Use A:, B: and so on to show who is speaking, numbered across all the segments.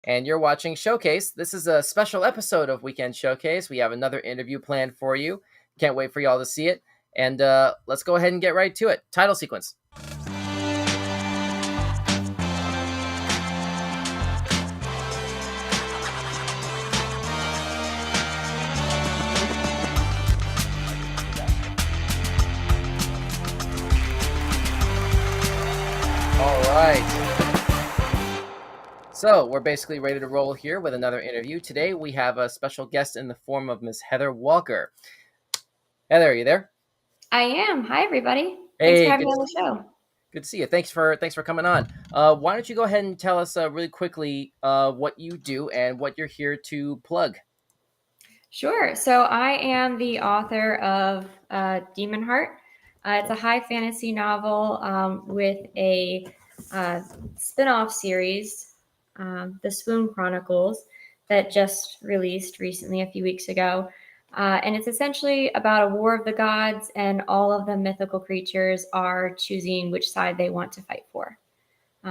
A: And you're watching Showcase. This is a special episode of Weekend Showcase. We have another interview planned for you. Can't wait for y'all to see it. And let's go ahead and get right to it. Title sequence. All right. So we're basically ready to roll here with another interview. Today we have a special guest in the form of Miss Heather Walker. Heather, are you there?
B: I am. Hi, everybody. Thanks for
A: Hey,
B: having me on the show.
A: good to see you. Thanks for coming on. Why don't you go ahead and tell us really quickly what you do and what you're here to plug?
B: Sure. So I am the author of Demon Heart. It's a high fantasy novel with a spin-off series, The Swoon Chronicles, that just released recently a few weeks ago. And it's essentially about a war of the gods, and all of the mythical creatures are choosing which side they want to fight for.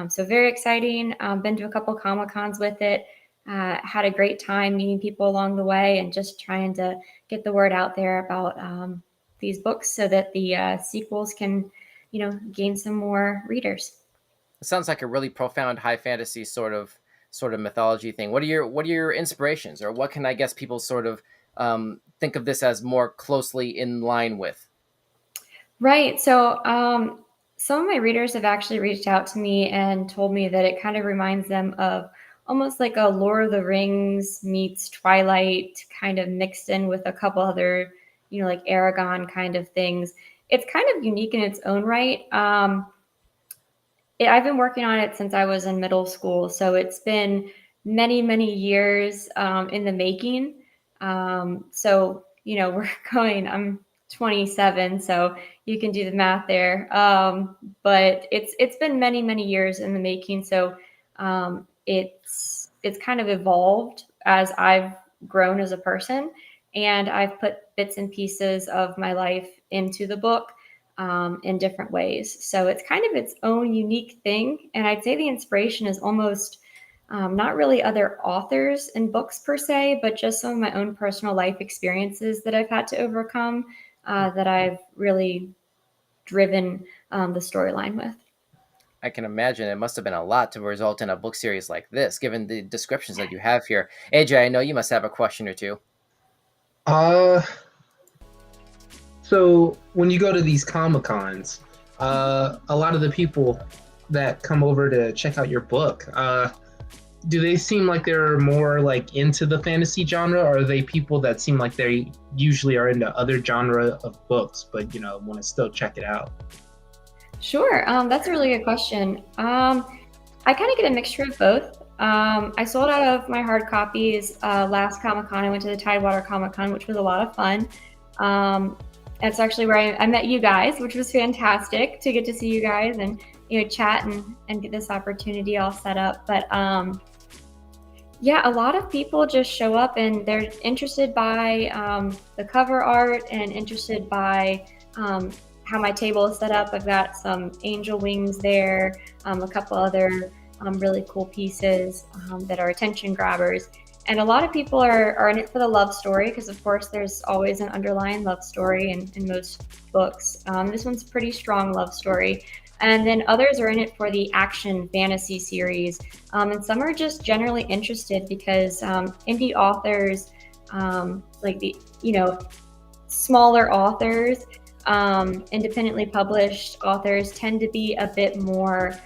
B: So very exciting. Been to a couple Comic-Cons with it. Had a great time meeting people along the way and just trying to get the word out there about these books so that the sequels can, gain some more readers.
A: It sounds like a really profound high fantasy sort of mythology thing. What are your inspirations, or what can I guess people sort of think of this as more closely in line with?
B: Right. So some of my readers have actually reached out to me and told me that it kind of reminds them of almost like a Lord of the Rings meets Twilight kind of mixed in with a couple other, like Aragon kind of things. It's kind of unique in its own right. I've been working on it since I was in middle school. So it's been many, many years in the making. We're I'm 27, so you can do the math there. But it's been many, many years in the making. So it's kind of evolved as I've grown as a person, and I've put bits and pieces of my life into the book in different ways. So it's kind of its own unique thing. And I'd say the inspiration is almost not really other authors and books per se, but just some of my own personal life experiences that I've had to overcome that I've really driven the storyline with.
A: I can imagine it must have been a lot to result in a book series like this, given the descriptions that you have here. AJ, I know you must have a question or two.
C: Uh, so when you go to these Comic-Cons, a lot of the people that come over to check out your book, do they seem like they're more like into the fantasy genre, or are they people that seem like they usually are into other genre of books, but want to still check it out?
B: Sure. That's a really good question. I kind of get a mixture of both. I sold out of my hard copies last Comic-Con. I went to the Tidewater Comic-Con, which was a lot of fun. That's actually where I met you guys, which was fantastic to get to see you guys and chat and get this opportunity all set up. But yeah, a lot of people just show up and they're interested by the cover art and interested by how my table is set up. I've got some angel wings there, a couple other really cool pieces that are attention grabbers. And a lot of people are in it for the love story, because of course there's always an underlying love story in most books. This one's a pretty strong love story. And then others are in it for the action fantasy series. And some are just generally interested because indie authors, like the, smaller authors, independently published authors tend to be a bit more,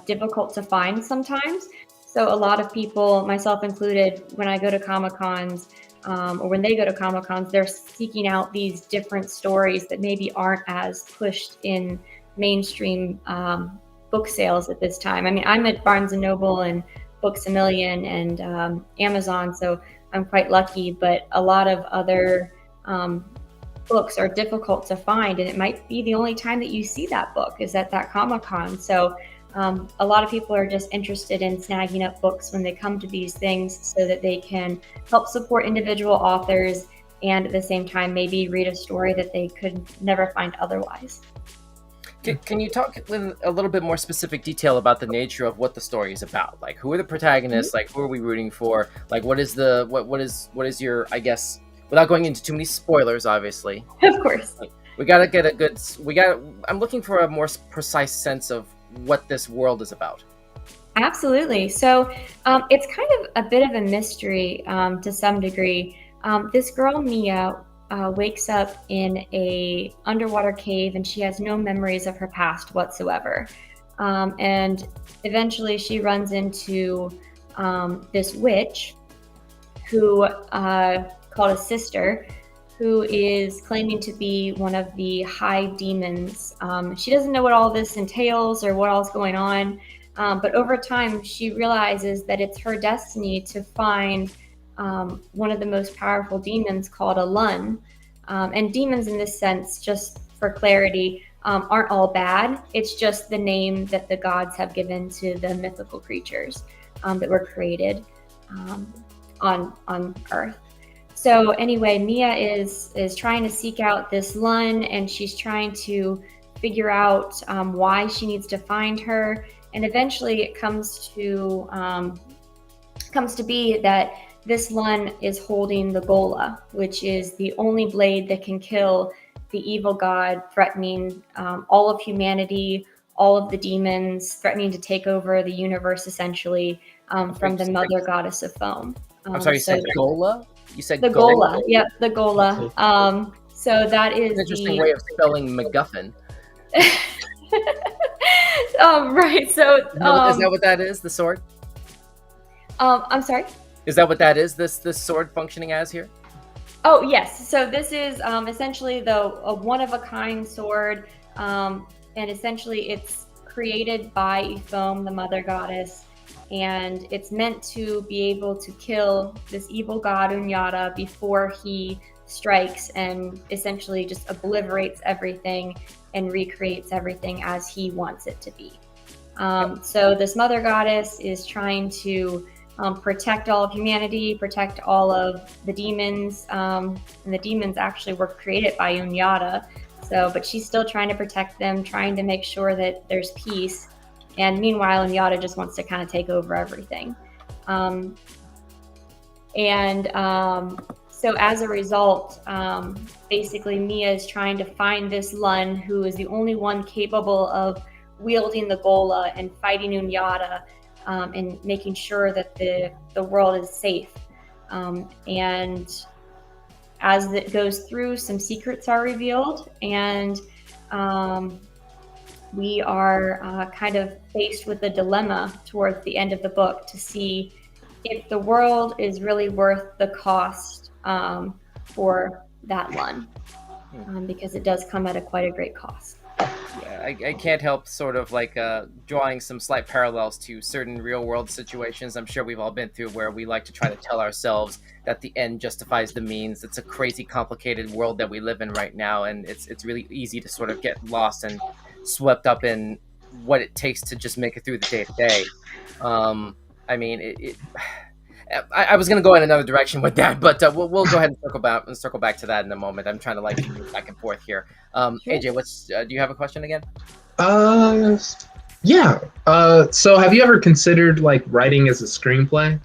B: difficult to find sometimes. So a lot of people, myself included, when I go to Comic-Cons, or when they go to Comic-Cons, they're seeking out these different stories that maybe aren't as pushed in mainstream book sales at this time. I mean, I'm at Barnes & Noble and Books A Million and Amazon, so I'm quite lucky, but a lot of other books are difficult to find, and it might be the only time that you see that book is at that Comic-Con. So a lot of people are just interested in snagging up books when they come to these things so that they can help support individual authors and at the same time maybe read a story that they could never find otherwise.
A: Can you talk in a little bit more specific detail about the nature of what the story is about? Like, who are the protagonists? Like, who are we rooting for? Like, what is the what is your, I guess, without going into too many spoilers, obviously.
B: Of course.
A: We gotta get a good. I'm looking for a more precise sense of what this world is about.
B: Absolutely. So it's kind of a bit of a mystery to some degree. This girl, Mia, wakes up in a underwater cave and she has no memories of her past whatsoever. And eventually she runs into this witch who called a sister, who is claiming to be one of the high demons. She doesn't know what all this entails or what all's going on. But over time, she realizes that it's her destiny to find one of the most powerful demons called a Lun. And demons in this sense, just for clarity, aren't all bad. It's just the name that the gods have given to the mythical creatures that were created on Earth. So anyway, Mia is trying to seek out this Lun, and she's trying to figure out why she needs to find her. And eventually it comes to be that this Lun is holding the Gola, which is the only blade that can kill the evil god threatening all of humanity, all of the demons, threatening to take over the universe essentially from the mother goddess of foam.
A: I'm sorry, you said Gola? You said
B: the Gola. Yep, the Gola. So that is
A: an interesting way of spelling MacGuffin.
B: Right. So
A: is that what that is? The sword?
B: I'm sorry.
A: Is that what that is? This sword functioning as here?
B: Oh yes. So this is essentially a one-of-a-kind sword, and essentially it's created by Foam, the mother goddess, and it's meant to be able to kill this evil god Unyata before he strikes and essentially just obliterates everything and recreates everything as he wants it to be. So this mother goddess is trying to protect all of humanity, protect all of the demons, and the demons actually were created by Unyata. But she's still trying to protect them, trying to make sure that there's peace. And meanwhile, Unyata just wants to kind of take over everything. So as a result, basically Mia is trying to find this Lun, who is the only one capable of wielding the Gola and fighting Unyata, and making sure that the world is safe. And as it goes through, some secrets are revealed, and we are kind of faced with a dilemma towards the end of the book to see if the world is really worth the cost for that Lun, because it does come at quite a great cost.
A: Yeah, I can't help sort of like drawing some slight parallels to certain real world situations I'm sure we've all been through, where we like to try to tell ourselves that the end justifies the means. It's a crazy complicated world that we live in right now, and it's really easy to sort of get lost and swept up in what it takes to just make it through the day to day. I mean, I was going to go in another direction with that, but we'll go ahead and circle back to that in a moment. I'm trying to like move back and forth here.
B: Sure.
A: AJ, do you have a question again?
C: Yeah. So have you ever considered like writing as a screenplay?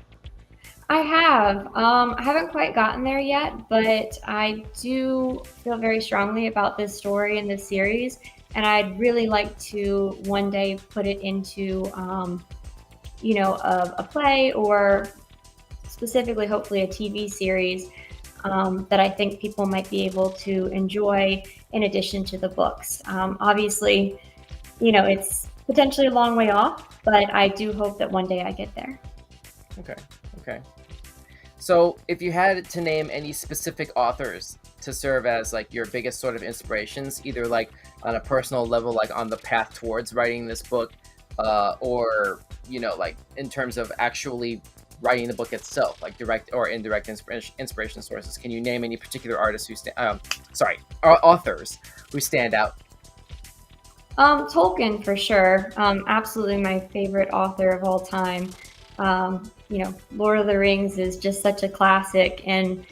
B: I have. I haven't quite gotten there yet, but I do feel very strongly about this story and this series, and I'd really like to one day put it into, a play, or specifically, hopefully, a TV series that I think people might be able to enjoy in addition to the books. Obviously, it's potentially a long way off, but I do hope that one day I get there.
A: Okay. So if you had to name any specific authors to serve as like your biggest sort of inspirations, either like on a personal level, like on the path towards writing this book, or, like in terms of actually writing the book itself, like direct or indirect inspiration sources, can you name any particular artists authors who stand out?
B: Tolkien for sure. Absolutely my favorite author of all time. Lord of the Rings is just such a classic, and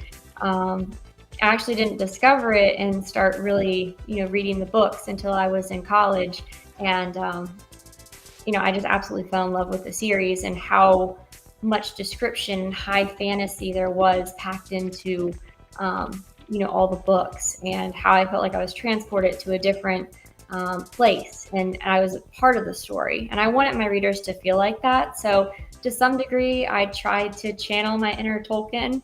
B: I actually didn't discover it and start really, reading the books until I was in college. And, I just absolutely fell in love with the series and how much description and high fantasy there was packed into, all the books, and how I felt like I was transported to a different place, and I was a part of the story. And I wanted my readers to feel like that. So to some degree, I tried to channel my inner Tolkien,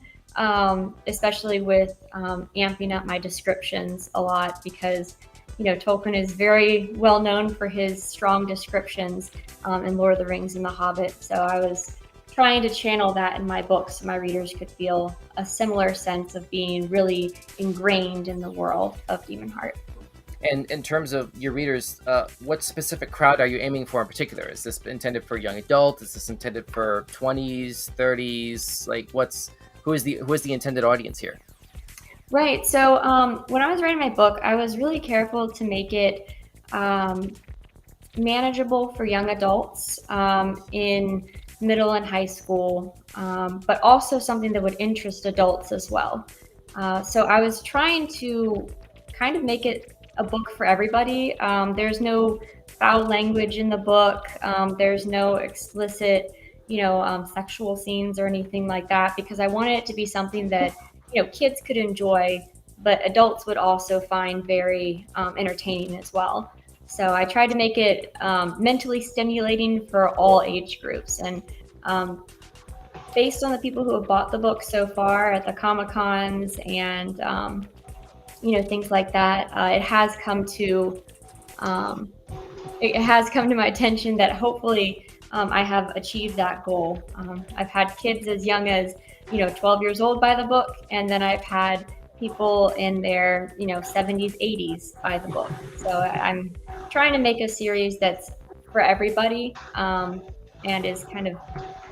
B: especially with amping up my descriptions a lot, because Tolkien is very well known for his strong descriptions in Lord of the Rings and The Hobbit. So I was trying to channel that in my books so my readers could feel a similar sense of being really ingrained in the world of Demon Heart.
A: And in terms of your readers, what specific crowd are you aiming for in particular? Is this intended for young adults? Is this intended for 20s, 30s? Like, who is the intended audience here?
B: Right. So when I was writing my book, I was really careful to make it manageable for young adults in middle and high school, but also something that would interest adults as well. So I was trying to kind of make it a book for everybody. There's no foul language in the book. There's no explicit, sexual scenes or anything like that, because I wanted it to be something that, kids could enjoy, but adults would also find very entertaining as well. So I tried to make it mentally stimulating for all age groups. And based on the people who have bought the book so far at the Comic-Cons and things like that, it has come to my attention that hopefully I have achieved that goal. I've had kids as young as 12 years old buy the book, and then I've had people in their 70s, 80s buy the book. So I'm trying to make a series that's for everybody and is kind of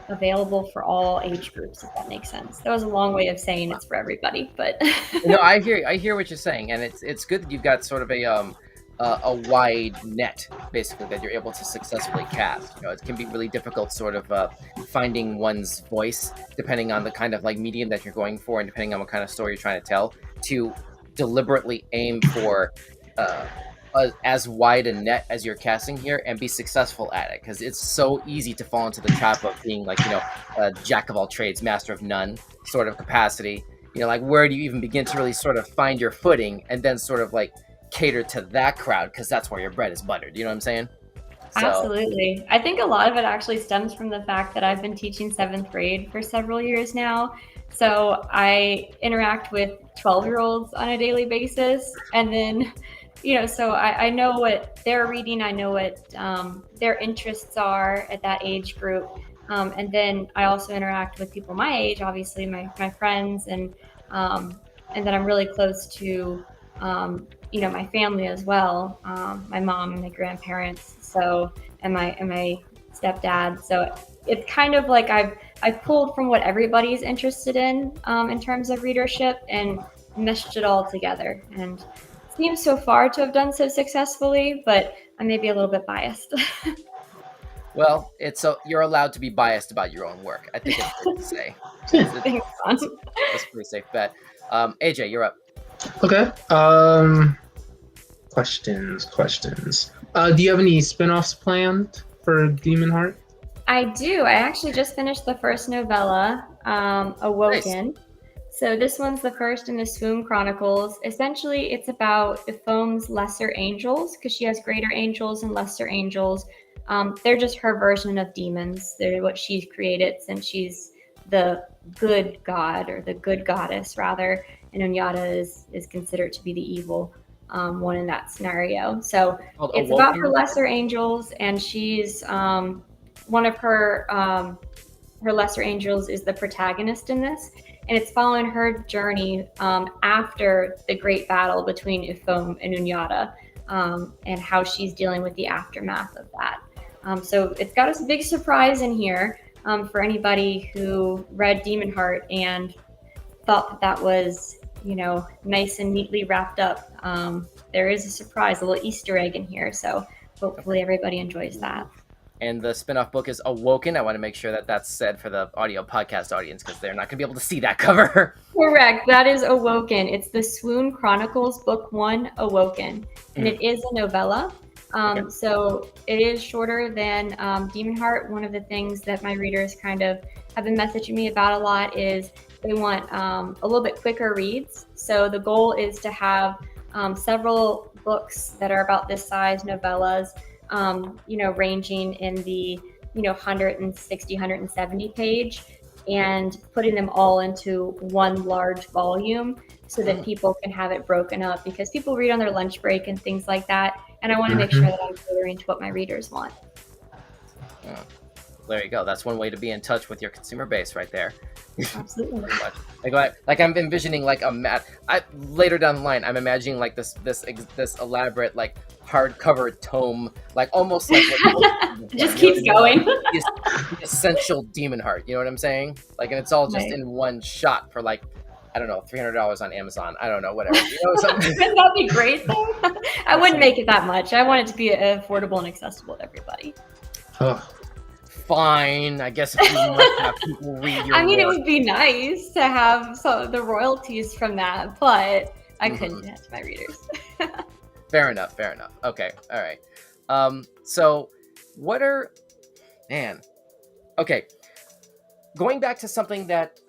B: available for all age groups, if that makes sense. That was a long way of saying it's for everybody, but
A: No, I hear what you're saying, and it's good that you've got sort of a wide net, basically, that you're able to successfully cast. It can be really difficult sort of finding one's voice, depending on the kind of like medium that you're going for, and depending on what kind of story you're trying to tell, to deliberately aim for as wide a net as you're casting here and be successful at it, because it's so easy to fall into the trap of being like a jack of all trades, master of none sort of capacity. Like, where do you even begin to really sort of find your footing and then sort of like cater to that crowd, because that's where your bread is buttered. You know what I'm saying? So.
B: Absolutely. I think a lot of it actually stems from the fact that I've been teaching 7th grade for several years now. So I interact with 12-year-olds on a daily basis. And then, so I know what they're reading. I know what their interests are at that age group. And then I also interact with people my age, obviously my friends, and then I'm really close to my family as well, my mom and my grandparents, and my stepdad. So it's kind of like I've pulled from what everybody's interested in terms of readership and meshed it all together. And it seems so far to have done so successfully, but I may be a little bit biased.
A: Well, you're allowed to be biased about your own work. I think it's safe to say.
B: Thanks,
A: That's a pretty safe bet. AJ, you're up.
C: Okay. Questions. Do you have any spin-offs planned for Demon Heart?
B: I do. I actually just finished the first novella, Awoken. Nice. So this one's the first in the Swoon Chronicles. Essentially, it's about Ifome's lesser angels, because she has greater angels and lesser angels. They're just her version of demons. They're what she's created, since she's the good god, or the good goddess rather, and Unyata is considered to be the evil one in that scenario. So it's about her lesser angels, and she's one of her lesser angels is the protagonist in this, and it's following her journey after the great battle between Ifome and Unyata, and how she's dealing with the aftermath of that. So it's got a big surprise in here for anybody who read Demon Heart and thought that was nice and neatly wrapped up. There is a surprise, a little Easter egg in here, so hopefully everybody enjoys that.
A: and the spin-off book is Awoken. I want to make sure that that's said for the audio podcast audience because they're not going to be able to see that cover.
B: Correct. That is Awoken. It's the Swoon Chronicles, Book 1, Awoken. And it is a novella. So it is shorter than Demon Heart. One of the things that my readers kind of have been messaging me about a lot is they want a little bit quicker reads. So the goal is to have several books that are about this size, novellas, ranging in the 160, 170 page, and putting them all into one large volume so that people can have it broken up, because people read on their lunch break and things like that. And I want to make sure that I'm catering to what my readers want.
A: There you go. That's one way to be in touch with your consumer base right there.
B: Absolutely.
A: Like I'm envisioning like later down the line, I'm imagining like this elaborate like hardcover tome, like almost like
B: just keeps going.
A: The essential Demon Heart. You know what I'm saying? Like, and it's all just in one shot for like, I don't know, $300 on Amazon. I don't know, whatever.
B: Wouldn't that be great though? I wouldn't make it that much. I want it to be affordable and accessible to everybody.
A: Fine, I guess if you want to have people read your
B: it would be nice to have some of the royalties from that, but I couldn't do that to my readers.
A: Fair enough. Okay, all right. So what are... Okay. Going back to something that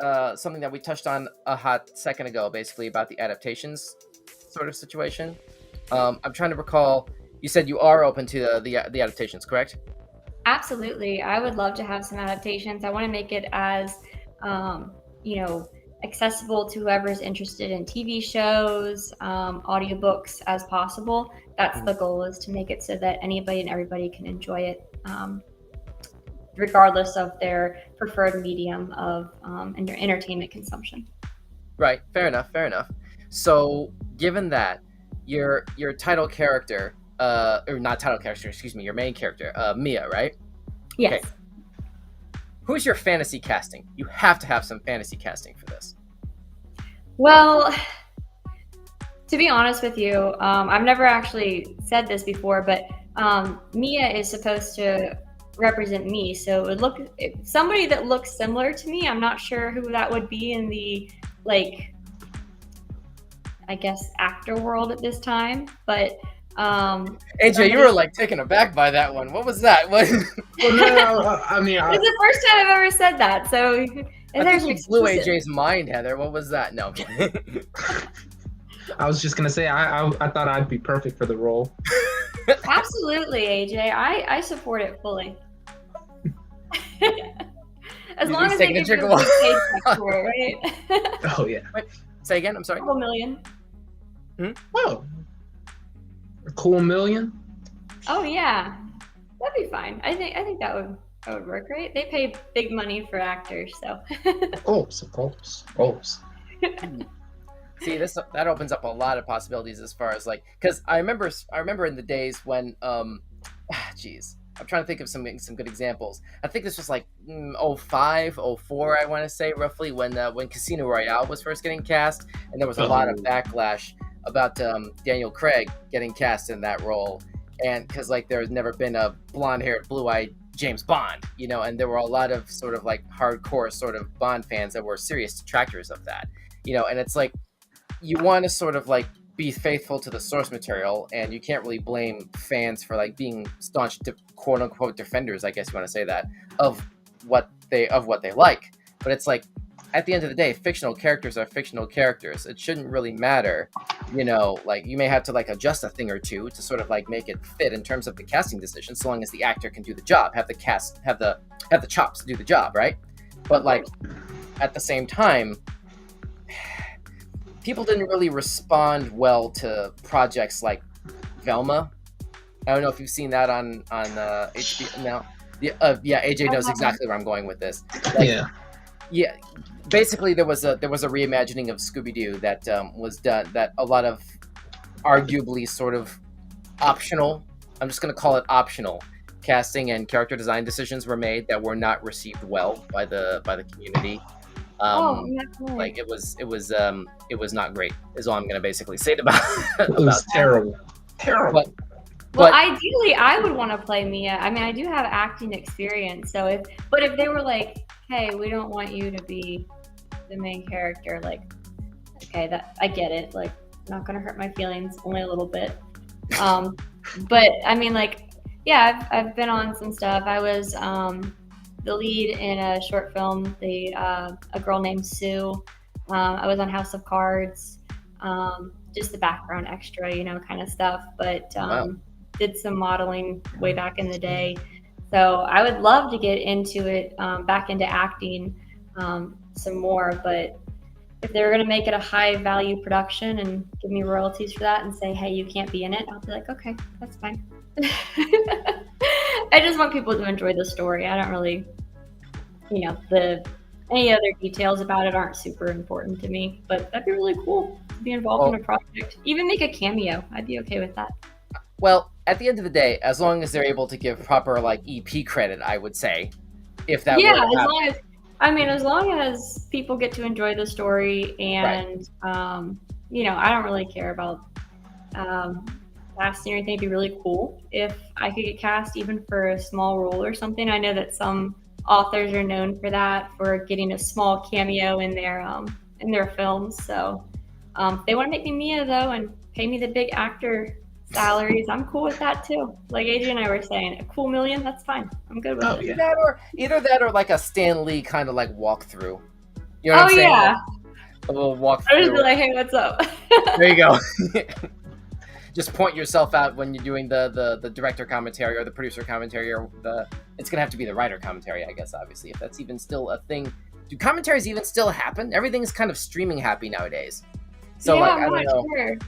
A: we touched on a hot second ago, basically about the adaptations sort of situation. I'm trying to recall, you said you are open to the adaptations, correct?
B: Absolutely. I would love to have some adaptations. I want to make it as, accessible to whoever's interested in TV shows, audiobooks as possible. That's the goal, is to make it so that anybody and everybody can enjoy it, regardless of their preferred medium of entertainment consumption.
A: Right. Fair enough. So given that your title character, or not title character, excuse me, your main character, Mia, right?
B: Yes. Okay.
A: Who's your fantasy casting? You have to have some fantasy casting for this.
B: Well, to be honest with you, I've never actually said this before, but Mia is supposed to represent me. So it would look, somebody that looks similar to me. I'm not sure who that would be in the, I guess, actor world at this time, but
A: AJ, you were like taken aback by that one. What was that? What?
C: Well, no, I mean,
B: it's the first time I've ever said that. So
A: I think you blew AJ's mind, Heather. What was that? No.
C: I was just gonna say I thought I'd be perfect for the role.
B: Absolutely, AJ. I support it fully. As long as they give you a good paycheck for it, right?
C: Oh yeah.
A: Wait, say again. I'm sorry.
B: $2 million.
C: Oh. A cool $1 million?
B: Oh yeah, that'd be fine. I think that would work, right? They pay big money for actors, so.
C: Of course.
A: See, that opens up a lot of possibilities as far as because I remember in the days when I'm trying to think of some good examples. I think this was 05, 04, I want to say roughly, when Casino Royale was first getting cast, and there was a lot of backlash about Daniel Craig getting cast in that role, and because there's never been a blonde-haired, blue-eyed James Bond, and there were a lot of sort of hardcore sort of Bond fans that were serious detractors of that, and it's you want to sort of be faithful to the source material, and you can't really blame fans for being staunch quote-unquote defenders, I guess you want to say that, of what they like, but it's at the end of the day, fictional characters are fictional characters. It shouldn't really matter, you may have to adjust a thing or two to sort of make it fit in terms of the casting decision, so long as the actor can do the job, have the chops to do the job, right? But at the same time, people didn't really respond well to projects like Velma. I don't know if you've seen that on HBO now. AJ knows exactly where I'm going with this. Yeah, basically there was a reimagining of Scooby-Doo that was done, that a lot of arguably sort of optional, I'm just going to call it optional, casting and character design decisions were made that were not received well by the community. It was not great is all I'm going to basically say about
C: it was terrible.
B: Well,
A: But
B: ideally, I would want to play Mia. I mean, I do have acting experience, so if they were like, "Hey, we don't want you to be the main character," like, okay, that I get it. Like, not gonna hurt my feelings, only a little bit. Um, but I mean, like, yeah, I've been on some stuff. I was the lead in a short film, a girl named Sue. I was on House of Cards. Just the background extra, kind of stuff. But
A: wow.
B: did some modeling way back in the day. So I would love to get into it, back into acting some more. But if they were going to make it a high value production and give me royalties for that and say, hey, you can't be in it, I'll be like, okay, that's fine. I just want people to enjoy the story. I don't really, any other details about it aren't super important to me, but that'd be really cool to be involved in a project. Even make a cameo. I'd be okay with that.
A: Well, at the end of the day, as long as they're able to give proper like EP credit, I would say, if that were to happen.
B: As long as people get to enjoy the story and, I don't really care about casting or anything. It'd be really cool if I could get cast even for a small role or something. I know that some authors are known for that, for getting a small cameo in their films. So if they want to make me Mia, though, and pay me the big actor salaries, I'm cool with that too. Like Adrian and I were saying, a cool $1 million, that's fine. I'm good with it.
C: Yeah.
A: Either that or like a Stan Lee kind of like walkthrough. You know what I'm saying?
B: Yeah.
A: Like, a little walkthrough.
B: I just be like, hey, what's up?
A: There you go. Just point yourself out when you're doing the director commentary or the producer commentary, or it's gonna have to be the writer commentary, I guess, obviously, if that's even still a thing. Do commentaries even still happen? Everything's kind of streaming happy nowadays. So
B: yeah,
A: I don't know.
B: Sure.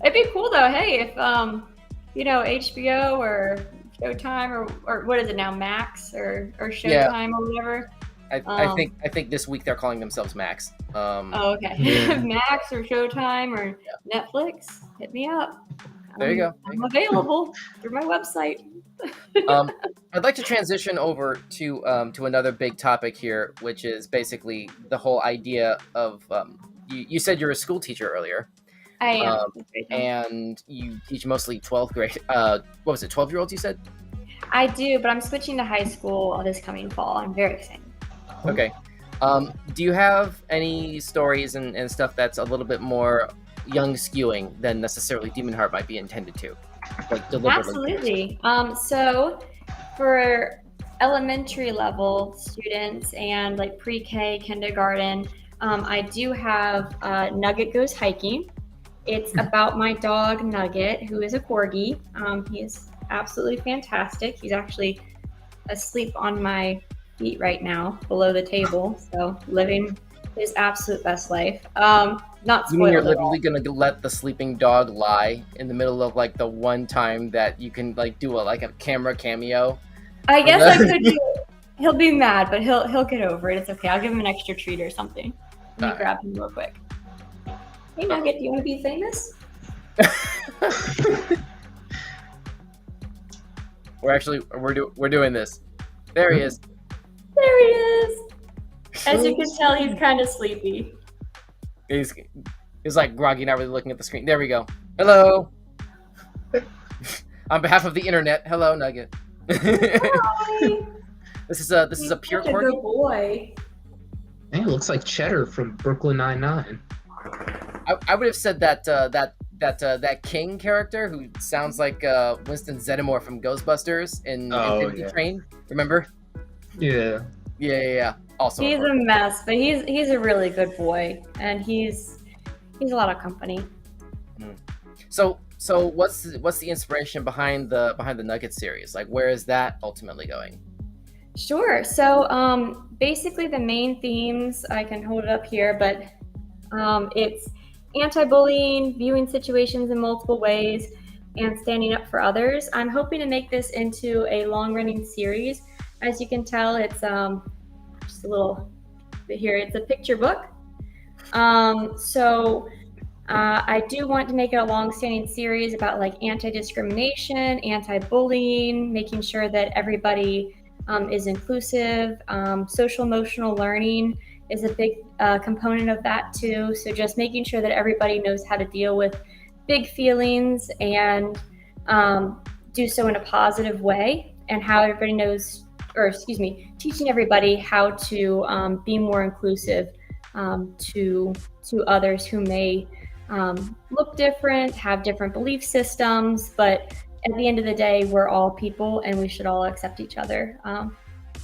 B: It'd be cool though. Hey, if HBO or Showtime or what is it now, Max or Showtime or whatever.
A: I think this week they're calling themselves Max.
B: Okay.
C: Yeah.
B: Max or Showtime or Netflix, hit me up.
A: There you go.
B: I'm available through my website.
A: I'd like to transition over to another big topic here, which is basically the whole idea of you said you're a school teacher earlier.
B: I am.
A: And you teach mostly 12th grade. What was it, 12-year-olds you said?
B: I do, but I'm switching to high school this coming fall. I'm very excited.
A: Okay. Do you have any stories and stuff that's a little bit more young skewing than necessarily Demon Heart might be intended to? Like deliberately.
B: Absolutely. So for elementary level students and like pre-K, kindergarten, I do have Nugget Goes Hiking. It's about my dog Nugget, who is a corgi. He's absolutely fantastic. He's actually asleep on my feet right now, below the table, so living his absolute best life. Not spoiled.
A: You mean you're literally gonna let the sleeping dog lie in the middle of like the one time that you can like do a camera cameo?
B: I guess I could do it. He'll be mad, but he'll get over it. It's okay. I'll give him an extra treat or something. Let me grab him real quick. Hey Nugget, do you want to be famous?
A: We're doing this. There he is.
B: There he is. As you can tell, he's kind of sleepy.
A: He's like groggy, not really looking at the screen. There we go. Hello. On behalf of the internet, hello Nugget.
B: Hi.
A: This is a pure
B: such a
A: corgi.
B: good boy.
C: Hey, it looks like Cheddar from Brooklyn Nine-Nine.
A: I would have said that King character who sounds like Winston Zeddemore from Ghostbusters in Infinity Train. Remember?
C: Yeah.
A: Yeah. Also,
B: He's a mess, but he's a really good boy, and he's a lot of company.
A: So what's the inspiration behind the Nugget series? Like, where is that ultimately going?
B: Sure. So basically, the main themes, I can hold it up here, but it's anti-bullying, viewing situations in multiple ways, and standing up for others. I'm hoping to make this into a long-running series. As you can tell, it's just a little bit here. It's a picture book. So I do want to make it a long-standing series about like anti-discrimination, anti-bullying, making sure that everybody is inclusive. Social-emotional learning is a big component of that too. So just making sure that everybody knows how to deal with big feelings and do so in a positive way, and how everybody knows, or excuse me, teaching everybody how to be more inclusive to others who may look different, have different belief systems, but at the end of the day, we're all people and we should all accept each other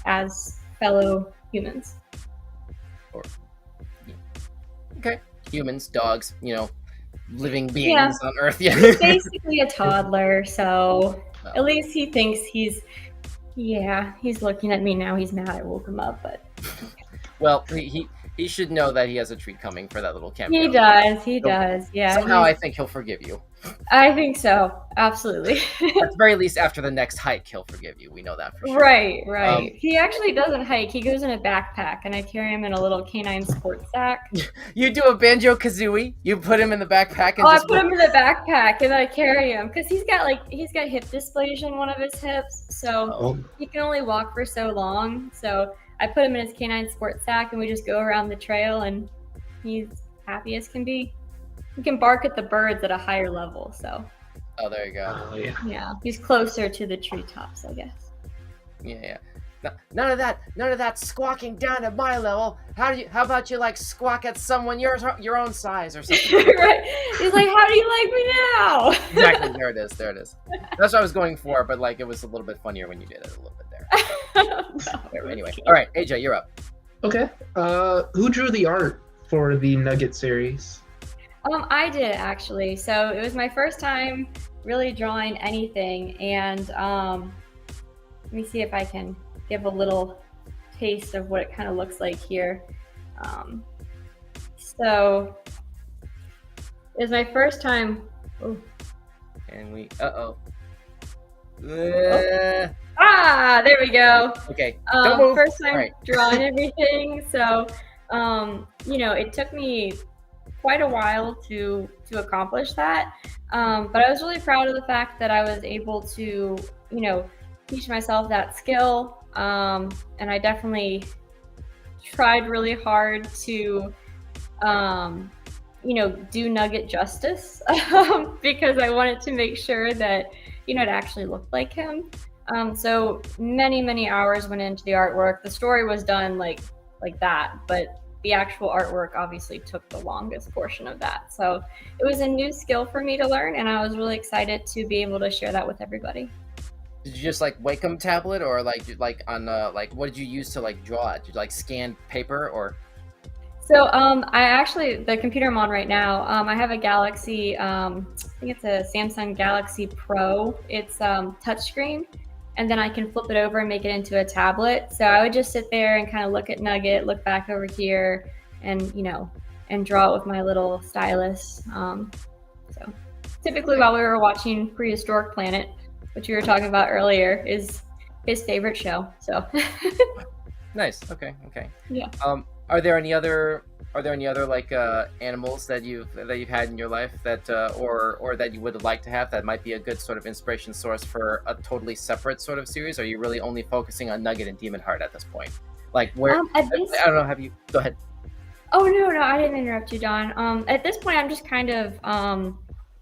B: as fellow humans.
A: Okay. Humans, dogs, living beings on Earth. Yeah.
B: He's basically a toddler, so at least he thinks he's looking at me now. He's mad I woke him up, but
A: well, he should know that he has a treat coming for that little cameo.
B: He does. Yeah.
A: Somehow I think he'll forgive you.
B: I think so. Absolutely.
A: At the very least, after the next hike, he'll forgive you. We know that for sure.
B: Right. He actually doesn't hike. He goes in a backpack, and I carry him in a little canine sports sack.
A: You do a Banjo-Kazooie. You put him in the backpack. And
B: I put him in the backpack, and I carry him because he's got hip dysplasia in one of his hips, so he can only walk for so long. So I put him in his canine sports sack, and we just go around the trail, and he's happy as can be. He can bark at the birds at a higher level, so.
A: Oh, there you go.
C: Oh, yeah.
B: Yeah, he's closer to the treetops, I guess.
A: Yeah. None of that squawking down at my level. How about you squawk at someone your own size or something?
B: Right. He's like, how do you like me now?
A: Exactly. There it is. That's what I was going for, but it was a little bit funnier when you did it a little bit there. Anyway, all right, AJ, you're up.
C: Okay. Who drew the art for the Nugget series?
B: I did actually. So it was my first time really drawing anything, and let me see if I can give a little taste of what it kind of looks like here. So it was my first time. Oh.
A: And
B: there we go.
A: Okay.
B: First time
A: right.
B: drawing everything. So it took me quite a while to accomplish that, but I was really proud of the fact that I was able to teach myself that skill, and I definitely tried really hard to do Nugget justice because I wanted to make sure that it actually looked like him. So many hours went into the artwork. The story was done like that, but the actual artwork obviously took the longest portion of that. So it was a new skill for me to learn, and I was really excited to be able to share that with everybody.
A: Did you just Wacom tablet, or on what did you use to draw it? Did you scan paper or?
B: So the computer I'm on right now, I have a Galaxy, I think it's a Samsung Galaxy Pro. It's touchscreen, and then I can flip it over and make it into a tablet. So I would just sit there and kind of look at Nugget, look back over here, and and draw it with my little stylus. So typically while we were watching Prehistoric Planet, which we were talking about earlier, is his favorite show. So
A: nice. Okay.
B: Yeah.
A: Are there any other animals that you've had in your life that or that you would like to have that might be a good sort of inspiration source for a totally separate sort of series? Or are you really only focusing on Nugget and Demon Heart at this point? I don't know. Have you? Go ahead.
B: Oh no, I didn't interrupt you, Don. At this point, I'm just kind of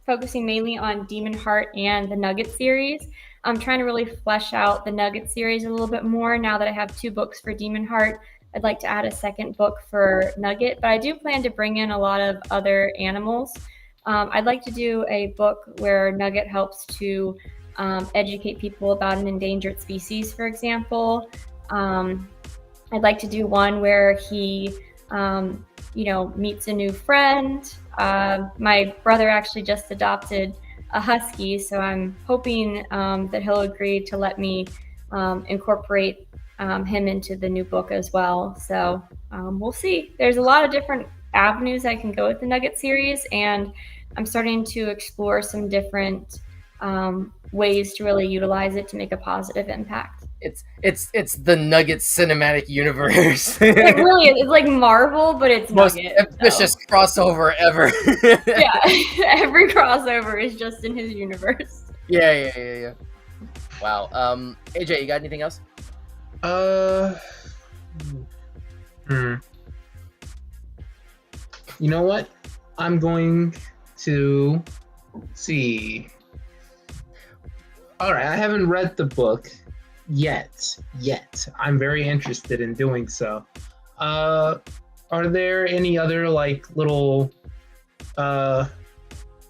B: focusing mainly on Demon Heart and the Nugget series. I'm trying to really flesh out the Nugget series a little bit more now that I have 2 books for Demon Heart. I'd like to add a second book for Nugget, but I do plan to bring in a lot of other animals. I'd like to do a book where Nugget helps to educate people about an endangered species, for example. I'd like to do one where he, meets a new friend. My brother actually just adopted a husky, so I'm hoping that he'll agree to let me incorporate him into the new book as well. So we'll see. There's a lot of different avenues I can go with the Nugget series, and I'm starting to explore some different ways to really utilize it to make a positive impact.
A: It's the Nugget cinematic universe.
B: It really is. It's like Marvel, but it's
A: most
B: Nugget,
A: ambitious crossover ever.
B: Yeah, every crossover is just in his universe.
A: Yeah. Wow. AJ, you got anything else?
C: You know what? I'm going to see. All right, I haven't read the book yet. Yet, I'm very interested in doing so. Uh, are there any other like little? Uh,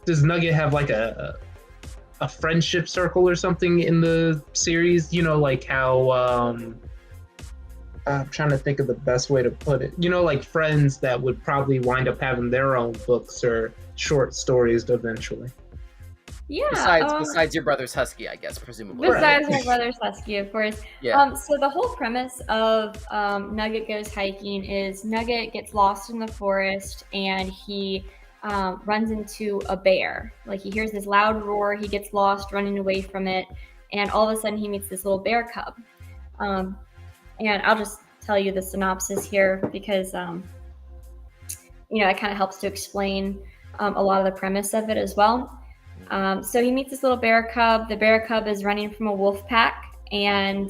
C: does Nugget have like a friendship circle or something in the series? You know, like how I'm trying to think of the best way to put it. You know, like friends that would probably wind up having their own books or short stories eventually.
B: Yeah.
A: Besides your brother's husky, I guess, presumably.
B: Besides my brother's husky, of course.
A: Yeah.
B: So the whole premise of Nugget Goes Hiking is Nugget gets lost in the forest and he runs into a bear. Like he hears this loud roar, he gets lost running away from it, and all of a sudden he meets this little bear cub. Um, and I'll just tell you the synopsis here because it kind of helps to explain a lot of the premise of it as well. So he meets this little bear cub. The bear cub is running from a wolf pack, and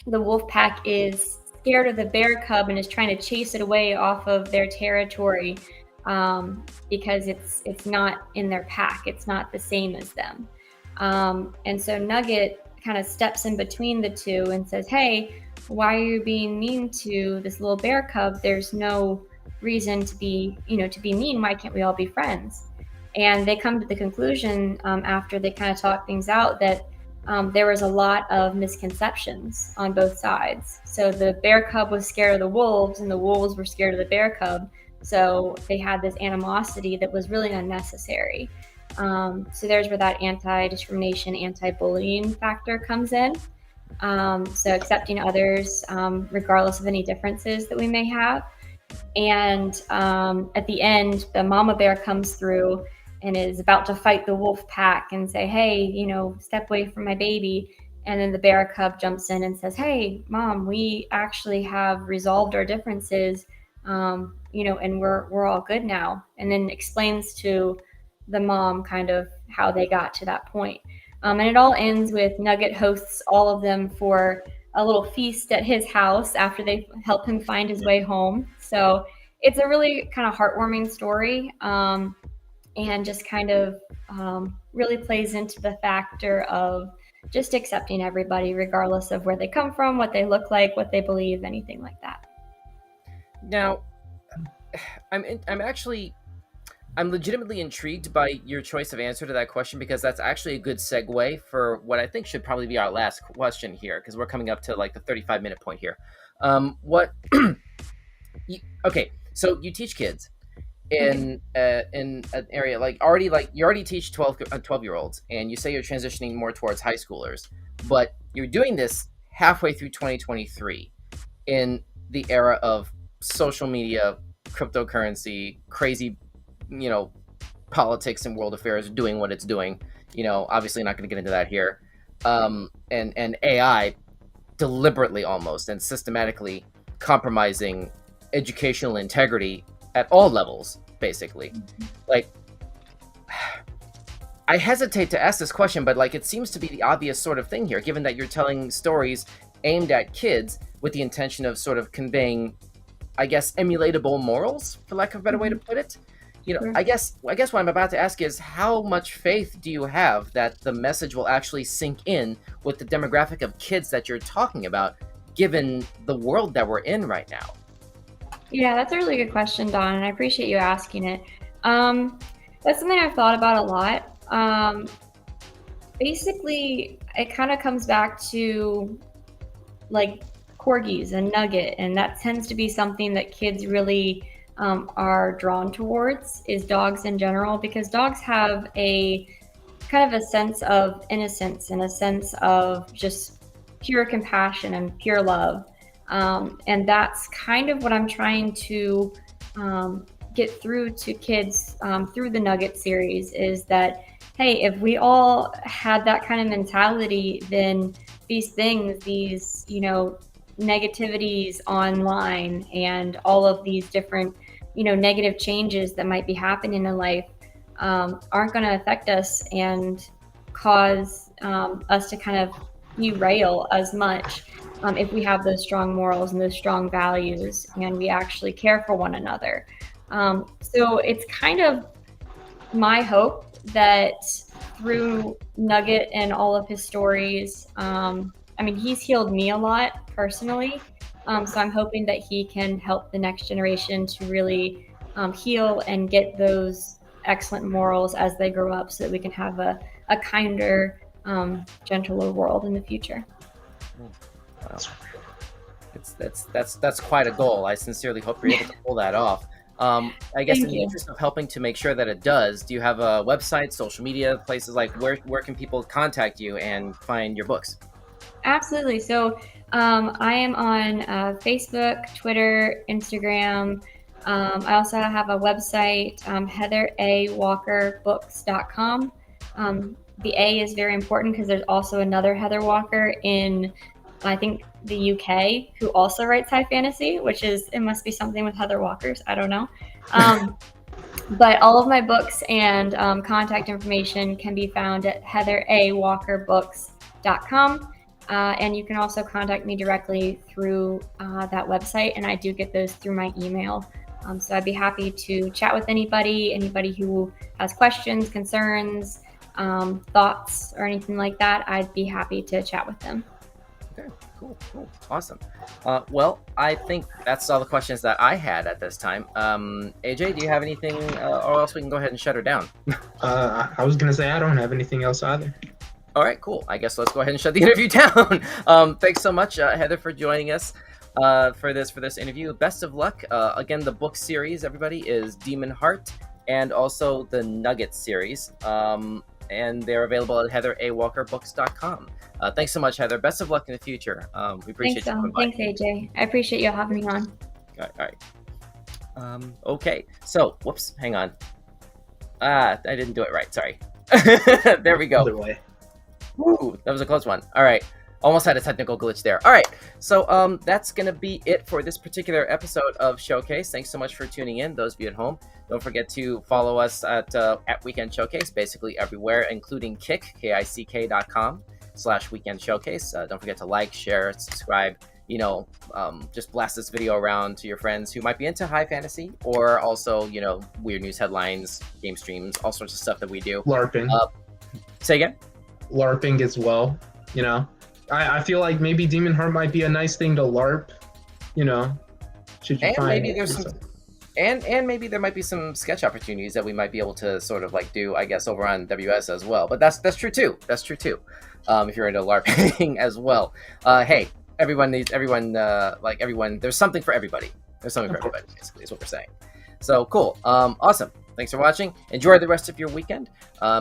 B: the wolf pack is scared of the bear cub and is trying to chase it away off of their territory because it's not in their pack. It's not the same as them. And so Nugget kind of steps in between the two and says, "Hey, why are you being mean to this little bear cub? There's no reason to be mean. Why can't we all be friends?" And they come to the conclusion after they kind of talk things out that there was a lot of misconceptions on both sides. So the bear cub was scared of the wolves and the wolves were scared of the bear cub. So they had this animosity that was really unnecessary. So there's where that anti-discrimination, anti-bullying factor comes in. So accepting others regardless of any differences that we may have. And at the end, the mama bear comes through and is about to fight the wolf pack and say, "Hey, step away from my baby." And then the bear cub jumps in and says, "Hey, mom, we actually have resolved our differences, and we're all good now." And then explains to the mom kind of how they got to that point. And it all ends with Nugget hosts all of them for a little feast at his house after they help him find his way home. So it's a really kind of heartwarming story. And just kind of really plays into the factor of just accepting everybody regardless of where they come from, what they look like, what they believe, anything like that.
A: Now, I'm legitimately intrigued by your choice of answer to that question because that's actually a good segue for what I think should probably be our last question here because we're coming up to like the 35-minute point here. Okay, so you teach kids in an area you already teach 12-year-olds and you say you're transitioning more towards high schoolers, but you're doing this halfway through 2023 in the era of social media, cryptocurrency, crazy politics and world affairs doing what it's doing. Obviously not going to get into that here. And AI deliberately almost and systematically compromising educational integrity at all levels, basically. Like, I hesitate to ask this question, but it seems to be the obvious sort of thing here, given that you're telling stories aimed at kids with the intention of sort of conveying, I guess, emulatable morals, for lack of a better way to put it. I guess what I'm about to ask is, how much faith do you have that the message will actually sink in with the demographic of kids that you're talking about, given the world that we're in right now?
B: Yeah, that's a really good question, Don, and I appreciate you asking it. That's something I've thought about a lot. Basically, it kind of comes back to corgis and Nugget, and that tends to be something that kids really are drawn towards, is dogs in general, because dogs have a kind of a sense of innocence and a sense of just pure compassion and pure love. And that's kind of what I'm trying to get through to kids through the Nugget series, is that, hey, if we all had that kind of mentality, then these things, these, negativities online and all of these different, negative changes that might be happening in life aren't going to affect us and cause us to kind of derail as much if we have those strong morals and those strong values and we actually care for one another. So it's kind of my hope that through Nugget and all of his stories, I mean, he's healed me a lot personally. So I'm hoping that he can help the next generation to really heal and get those excellent morals as they grow up, so that we can have a kinder, gentler world in the future.
A: Wow. That's quite a goal. I sincerely hope you're able to pull that off. I guess in the interest of helping to make sure that it does, do you have a website, social media, places like where can people contact you and find your books?
B: Absolutely. So I am on Facebook, Twitter, Instagram. I also have a website, heatherawalkerbooks.com. The A is very important because there's also another Heather Walker in, I think, the UK who also writes high fantasy, which is, it must be something with Heather Walkers. I don't know. But all of my books and contact information can be found at heatherAwalkerbooks.com. And you can also contact me directly through that website, and I do get those through my email. So I'd be happy to chat with anybody who has questions, concerns, thoughts, or anything like that. I'd be happy to chat with them.
A: Okay, cool, awesome. Well, I think that's all the questions that I had at this time. AJ, do you have anything, or else we can go ahead and shut her down?
C: I was gonna say I don't have anything else either.
A: All right, cool. I guess let's go ahead and shut the interview down. Thanks so much, Heather, for joining us for this interview. Best of luck. Again, the book series, everybody, is Demon Heart, and also the Nugget series. And they're available at heatherAwalkerbooks.com. Thanks so much, Heather. Best of luck in the future. We appreciate you coming by.
B: Thanks, AJ. I appreciate you having me on.
A: All right. Okay. So, whoops. Hang on. I didn't do it right. Sorry. There we go.
C: Other way.
A: Woo, that was a close one. All right. Almost had a technical glitch there. All right. So that's going to be it for this particular episode of Showcase. Thanks so much for tuning in, those of you at home. Don't forget to follow us at Weekend Showcase, basically everywhere, including kick.com/Weekend Showcase. Don't forget to like, share, subscribe. Just blast this video around to your friends who might be into high fantasy, or also, weird news headlines, game streams, all sorts of stuff that we do.
C: LARPing.
A: Say again?
C: LARPing as well. I feel like maybe Demon Heart might be a nice thing to LARP. Should you
A: and
C: find
A: maybe there's some, and maybe there might be some sketch opportunities that we might be able to sort of like do, I guess, over on WS as well. But that's true too. That's true too. If you're into LARPing as well. Hey, everyone. There's something for everybody. There's something for everybody, basically, is what we're saying. So cool. Awesome. Thanks for watching. Enjoy the rest of your weekend.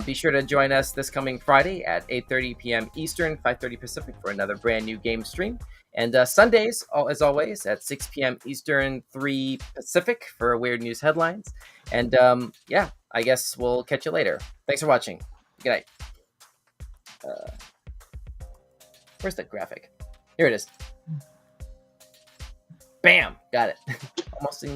A: Be sure to join us this coming Friday at 8:30 p.m. Eastern, 5:30 Pacific for another brand new game stream. And Sundays, as always, at 6 p.m. Eastern, 3 Pacific for weird news headlines. And yeah, I guess we'll catch you later. Thanks for watching. Good night. Where's the graphic? Here it is. Bam! Got it. Almost didn't get